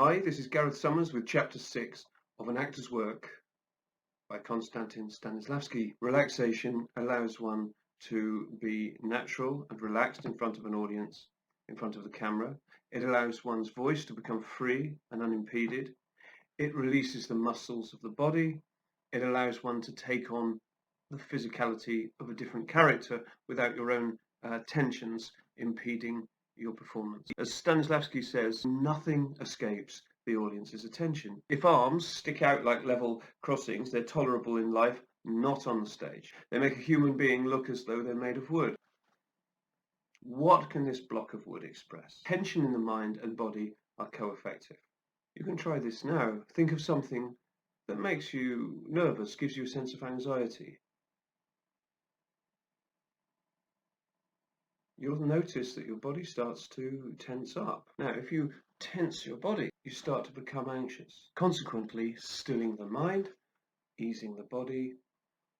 Hi, this is Gareth Somers with Chapter 6 of An Actor's Work by Konstantin Stanislavsky. Relaxation allows one to be natural and relaxed in front of an audience, in front of the camera. It allows one's voice to become free and unimpeded. It releases the muscles of the body. It allows one to take on the physicality of a different character without your own tensions impeding your performance. As Stanislavsky says, nothing escapes the audience's attention. If arms stick out like level crossings, they're tolerable in life, not on the stage. They make a human being look as though they're made of wood. What can this block of wood express? Tension in the mind and body are co-effective. You can try this now. Think of something that makes you nervous, gives you a sense of anxiety. You'll notice that your body starts to tense up. Now, if you tense your body, you start to become anxious. Consequently, stilling the mind, easing the body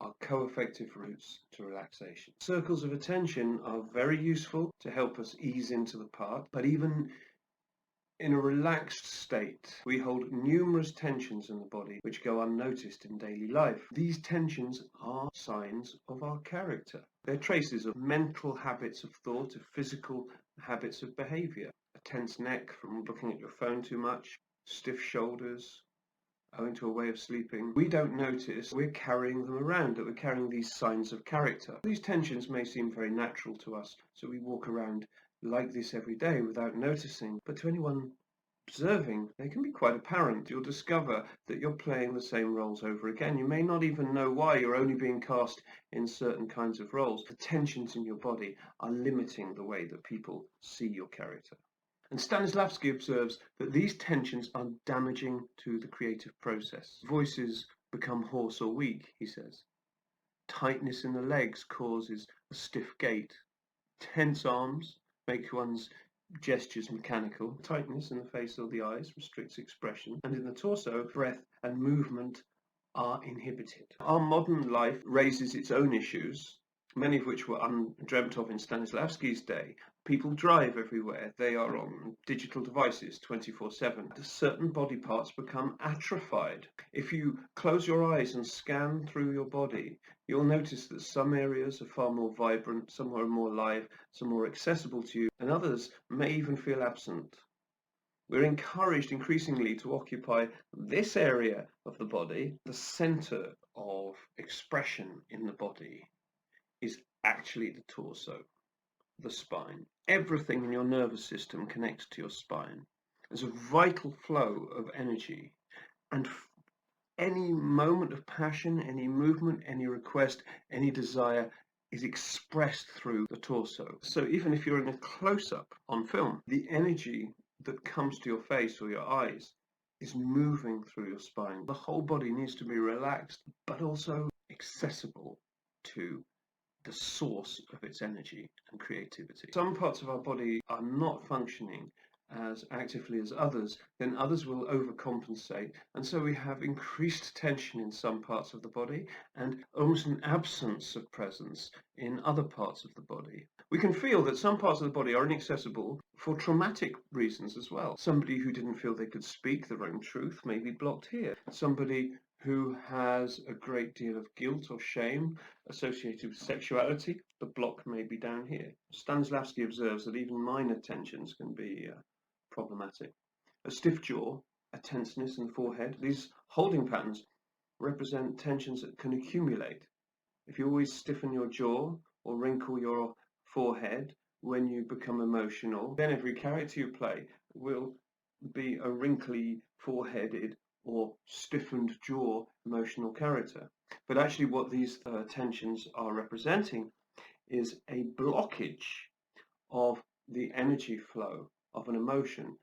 are co-effective routes to relaxation. Circles of attention are very useful to help us ease into the part, but even in a relaxed state, we hold numerous tensions in the body which go unnoticed in daily life. These tensions are signs of our character. They're traces of mental habits of thought, of physical habits of behavior. A tense neck from looking at your phone too much, stiff shoulders, owing to a way of sleeping. We don't notice we're carrying them around, that we're carrying these signs of character. These tensions may seem very natural to us, so we walk around like this every day without noticing, but to anyone observing, they can be quite apparent. You'll discover that you're playing the same roles over again. You may not even know why you're only being cast in certain kinds of roles. The tensions in your body are limiting the way that people see your character. And Stanislavsky observes that these tensions are damaging to the creative process. Voices become hoarse or weak, he says. Tightness in the legs causes a stiff gait. Tense arms make one's gestures mechanical. Tightness in the face or the eyes restricts expression. And in the torso, breath and movement are inhibited. Our modern life raises its own issues, many of which were undreamt of in Stanislavsky's day. People drive everywhere. They are on digital devices 24/7. Certain body parts become atrophied. If you close your eyes and scan through your body, you'll notice that some areas are far more vibrant, some are more alive, some more accessible to you, and others may even feel absent. We're encouraged increasingly to occupy this area of the body. The center of expression in the body is actually the torso, the spine. Everything in your nervous system connects to your spine. There's a vital flow of energy, and any moment of passion, any movement, any request, any desire is expressed through the torso. So even if you're in a close-up on film, the energy that comes to your face or your eyes is moving through your spine. The whole body needs to be relaxed, but also accessible to the source of its energy and creativity. Some parts of our body are not functioning as actively as others, then others will overcompensate, and so we have increased tension in some parts of the body and almost an absence of presence in other parts of the body. We can feel that some parts of the body are inaccessible for traumatic reasons as well. Somebody who didn't feel they could speak their own truth may be blocked here. Somebody who has a great deal of guilt or shame associated with sexuality, the block may be down here. Stanislavsky observes that even minor tensions can be problematic. A stiff jaw, a tenseness in the forehead, these holding patterns represent tensions that can accumulate. If you always stiffen your jaw or wrinkle your forehead when you become emotional, then every character you play will be a wrinkly, foreheaded or stiffened jaw emotional character. But actually what these tensions are representing is a blockage of the energy flow of an emotion,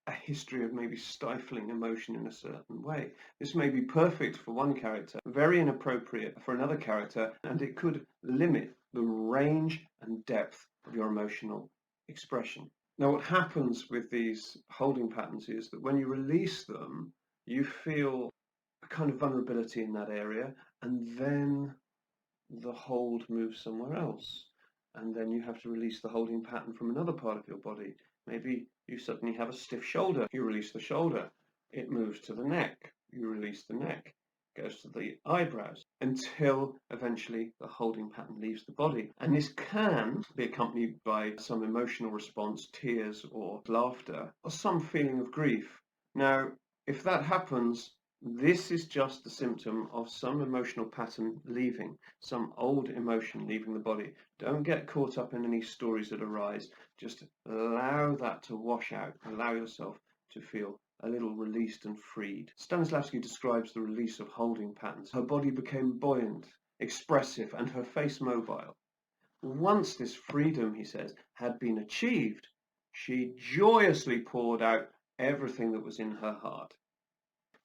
a history of maybe stifling emotion in a certain way. This may be perfect for one character, very inappropriate for another character, and it could limit the range and depth of your emotional expression. Now, what happens with these holding patterns is that when you release them, you feel a kind of vulnerability in that area, and then the hold moves somewhere else. And then you have to release the holding pattern from another part of your body Maybe you suddenly have a stiff shoulder. You release the shoulder. It moves to the neck. You release the neck. Goes to the eyebrows until eventually the holding pattern leaves the body. And this can be accompanied by some emotional response, tears or laughter, or some feeling of grief. Now, if that happens, this is just the symptom of some emotional pattern leaving, some old emotion leaving the body. Don't get caught up in any stories that arise. Just allow that to wash out. Allow yourself to feel a little released and freed. Stanislavsky describes the release of holding patterns. Her body became buoyant, expressive, and her face mobile. Once this freedom, he says, had been achieved, she joyously poured out everything that was in her heart.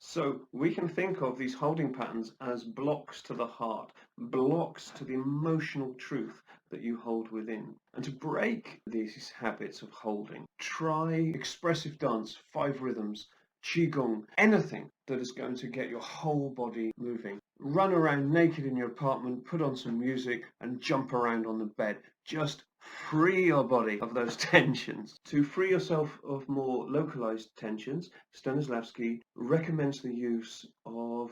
So we can think of these holding patterns as blocks to the heart, blocks to the emotional truth that you hold within. And to break these habits of holding, try expressive dance, 5 rhythms, qigong, anything that is going to get your whole body moving. Run around naked in your apartment, put on some music and jump around on the bed. Just free your body of those tensions. To free yourself of more localized tensions, Stanislavsky recommends the use of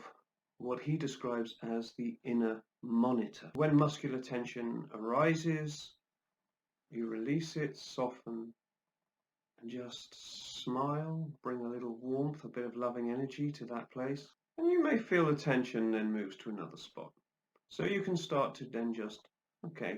what he describes as the inner monitor. When muscular tension arises, you release it, soften, and just smile, bring a little warmth, a bit of loving energy to that place. And you may feel the tension then moves to another spot. So you can start to then just,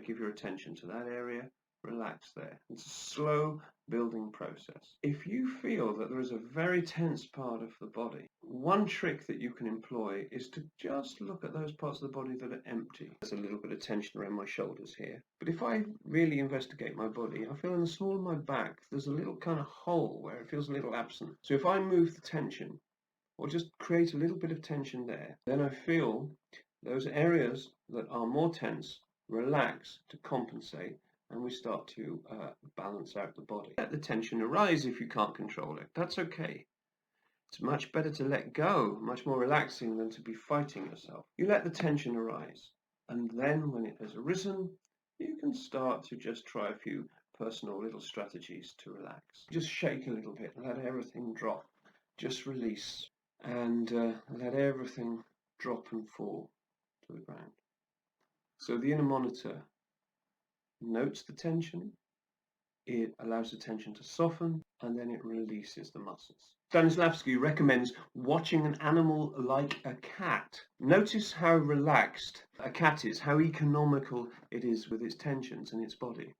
give your attention to that area, relax there. It's a slow building process. If you feel that there is a very tense part of the body, one trick that you can employ is to just look at those parts of the body that are empty. There's a little bit of tension around my shoulders here. But if I really investigate my body, I feel in the small of my back, there's a little kind of hole where it feels a little absent. So if I move the tension, or just create a little bit of tension there, then I feel those areas that are more tense relax to compensate, and we start to balance out the body. Let the tension arise if you can't control it. That's okay. It's much better to let go, much more relaxing than to be fighting yourself. You let the tension arise, and then when it has arisen, you can start to just try a few personal little strategies to relax. Just shake a little bit, let everything drop. Just release, and let everything drop and fall to the ground. So the inner monitor notes the tension, it allows the tension to soften, and then it releases the muscles. Stanislavsky recommends watching an animal like a cat. Notice how relaxed a cat is, how economical it is with its tensions in its body.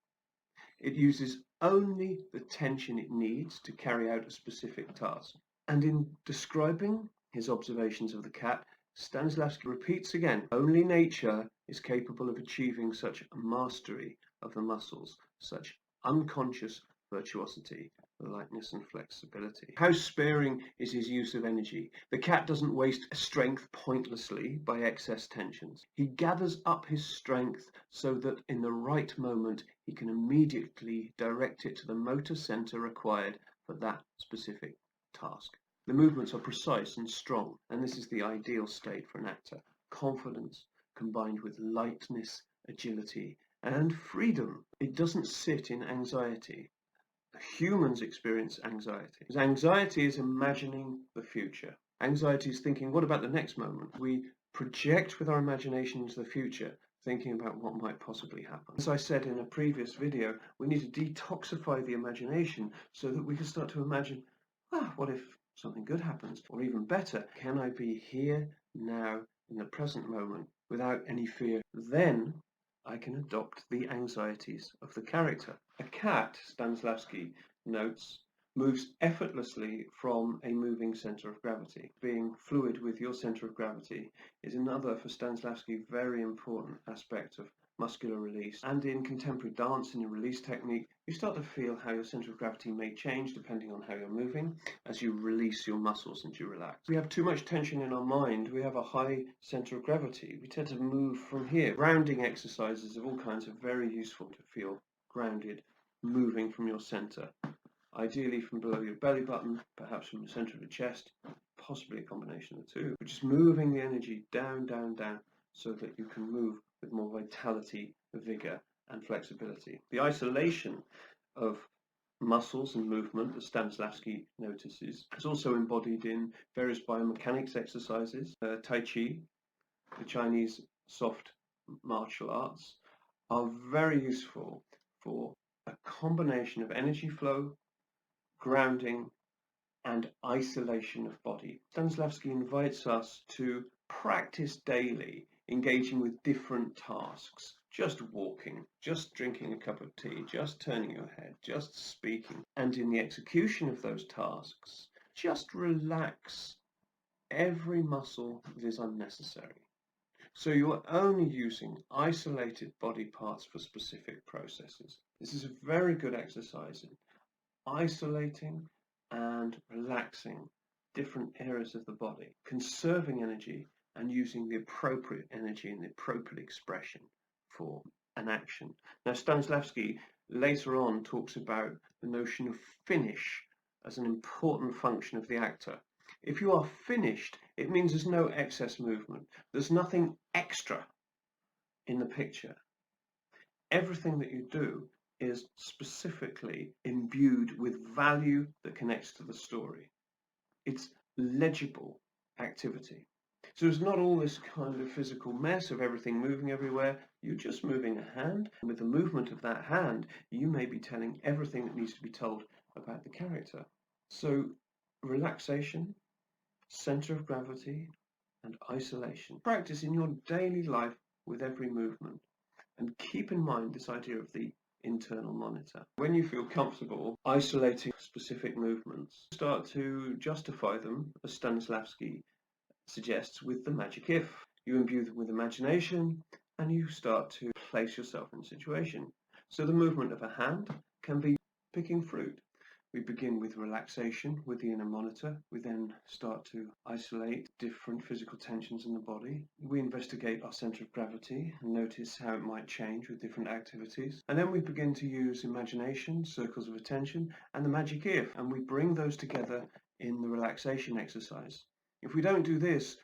It uses only the tension it needs to carry out a specific task. And in describing his observations of the cat, Stanislavsky repeats again, only nature is capable of achieving such mastery of the muscles, such unconscious virtuosity, lightness and flexibility. How sparing is his use of energy? The cat doesn't waste strength pointlessly by excess tensions. He gathers up his strength so that in the right moment he can immediately direct it to the motor center required for that specific task. The movements are precise and strong, and this is the ideal state for an actor. Confidence combined with lightness, agility, and freedom. It doesn't sit in anxiety. Humans experience anxiety. Because anxiety is imagining the future. Anxiety is thinking, what about the next moment? We project with our imagination into the future, thinking about what might possibly happen. As I said in a previous video, we need to detoxify the imagination so that we can start to imagine, what if something good happens? Or even better, can I be here, now, in the present moment, without any fear? Then I can adopt the anxieties of the character. A cat, Stanislavsky notes, moves effortlessly from a moving center of gravity. Being fluid with your center of gravity is another, for Stanislavsky, very important aspect of muscular release. And in contemporary dance, in a release technique, you start to feel how your center of gravity may change depending on how you're moving as you release your muscles and you relax. We have too much tension in our mind. We have a high center of gravity. We tend to move from here. Grounding exercises of all kinds are very useful to feel grounded, moving from your center. Ideally from below your belly button, perhaps from the center of the chest, possibly a combination of the two. But just moving the energy down, down, down, so that you can move with more vitality, vigor, and flexibility. The isolation of muscles and movement that Stanislavsky notices. It's also embodied in various biomechanics exercises. Tai Chi, the Chinese soft martial arts, are very useful for a combination of energy flow, grounding, and isolation of body. Stanislavsky invites us to practice daily, engaging with different tasks. Just walking, just drinking a cup of tea, just turning your head, just speaking. And in the execution of those tasks, just relax every muscle that is unnecessary. So you're only using isolated body parts for specific processes. This is a very good exercise in isolating and relaxing different areas of the body, conserving energy and using the appropriate energy and the appropriate expression for an action. Now, Stanislavsky later on talks about the notion of finish as an important function of the actor. If you are finished, it means there's no excess movement. There's nothing extra in the picture. Everything that you do is specifically imbued with value that connects to the story. It's legible activity. So it's not all this kind of physical mess of everything moving everywhere. You're just moving a hand, and with the movement of that hand, you may be telling everything that needs to be told about the character. So relaxation, center of gravity, and isolation. Practice in your daily life with every movement. And keep in mind this idea of the internal monitor. When you feel comfortable isolating specific movements, start to justify them, as Stanislavsky suggests, with the magic if. You imbue them with imagination and you start to place yourself in a situation. So the movement of a hand can be picking fruit. We begin with relaxation with the inner monitor. We then start to isolate different physical tensions in the body. We investigate our center of gravity and notice how it might change with different activities. And then we begin to use imagination, circles of attention, and the magic if, and we bring those together in the relaxation exercise. If we don't do this,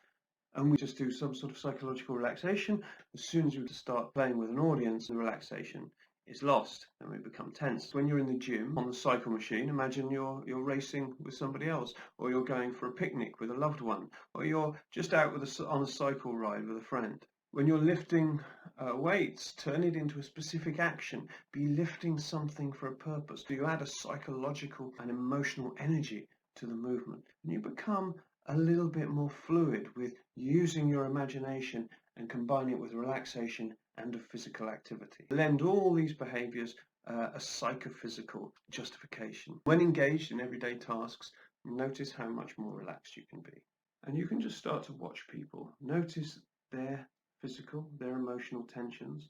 and we just do some sort of psychological relaxation, as soon as we start playing with an audience, the relaxation is lost and we become tense. When you're in the gym on the cycle machine, imagine you're racing with somebody else, or you're going for a picnic with a loved one, or you're just out on a cycle ride with a friend. When you're lifting weights, turn it into a specific action. Be lifting something for a purpose. You add a psychological and emotional energy to the movement, and you become a little bit more fluid with using your imagination and combining it with relaxation and a physical activity. Lend all these behaviors a psychophysical justification. When engaged in everyday tasks, notice how much more relaxed you can be. And you can just start to watch people. Notice their physical, their emotional tensions.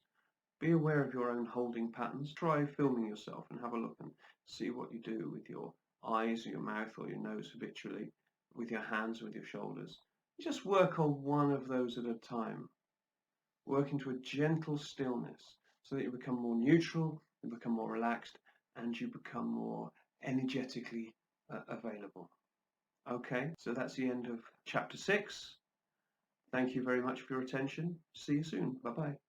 Be aware of your own holding patterns. Try filming yourself and have a look and see what you do with your eyes or your mouth or your nose habitually, with your hands, with your shoulders. Just work on one of those at a time. Work into a gentle stillness so that you become more neutral, you become more relaxed, and you become more energetically available. Okay, so that's the end of chapter 6. Thank you very much for your attention. See you soon. Bye-bye.